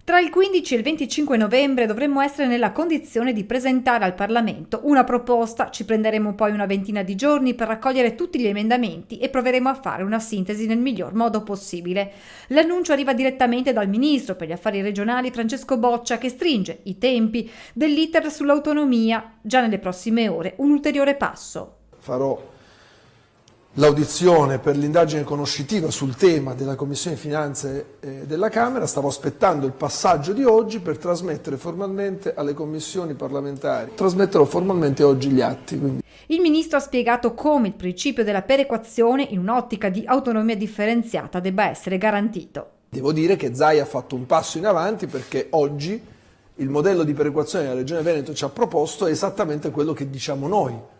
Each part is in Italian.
Tra il 15 e il 25 novembre dovremmo essere nella condizione di presentare al Parlamento una proposta, ci prenderemo poi una ventina di giorni per raccogliere tutti gli emendamenti e proveremo a fare una sintesi nel miglior modo possibile. L'annuncio arriva direttamente dal Ministro per gli Affari Regionali Francesco Boccia, che stringe i tempi dell'iter sull'autonomia già nelle prossime ore, un ulteriore passo. Farò l'audizione per l'indagine conoscitiva sul tema della Commissione Finanze della Camera, stavo aspettando il passaggio di oggi per trasmettere formalmente alle commissioni parlamentari. Trasmetterò formalmente oggi gli atti. Quindi. Il Ministro ha spiegato come il principio della perequazione in un'ottica di autonomia differenziata debba essere garantito. Devo dire che Zaia ha fatto un passo in avanti perché oggi il modello di perequazione che la Regione Veneto ci ha proposto è esattamente quello che diciamo noi.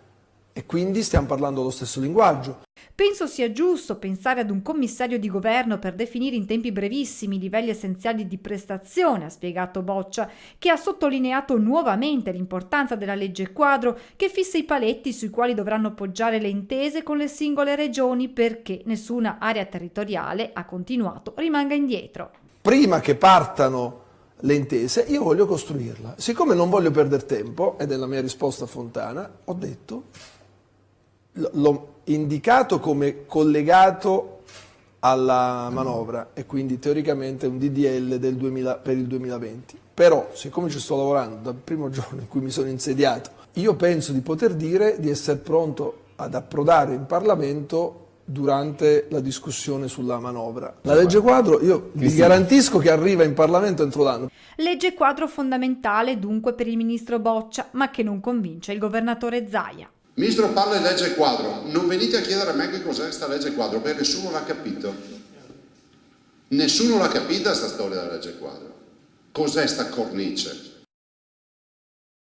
E quindi stiamo parlando lo stesso linguaggio. Penso sia giusto pensare ad un commissario di governo per definire in tempi brevissimi i livelli essenziali di prestazione, ha spiegato Boccia, che ha sottolineato nuovamente l'importanza della legge quadro che fissa i paletti sui quali dovranno poggiare le intese con le singole regioni perché nessuna area territoriale, ha continuato, rimanga indietro. Prima che partano le intese, io voglio costruirla. Siccome non voglio perdere tempo, ed è la mia risposta a Fontana, ho detto... L'ho indicato come collegato alla manovra e quindi teoricamente un DDL per il 2020. Però, siccome ci sto lavorando dal primo giorno in cui mi sono insediato, io penso di poter dire di essere pronto ad approdare in Parlamento durante la discussione sulla manovra. La legge quadro, io vi garantisco che arriva in Parlamento entro l'anno. Legge quadro fondamentale dunque per il ministro Boccia, ma che non convince il governatore Zaia. Ministro, parla di legge quadro, non venite a chiedere a me che cos'è questa legge quadro, perché nessuno l'ha capito. Nessuno l'ha capita questa storia della legge quadro. Cos'è sta cornice?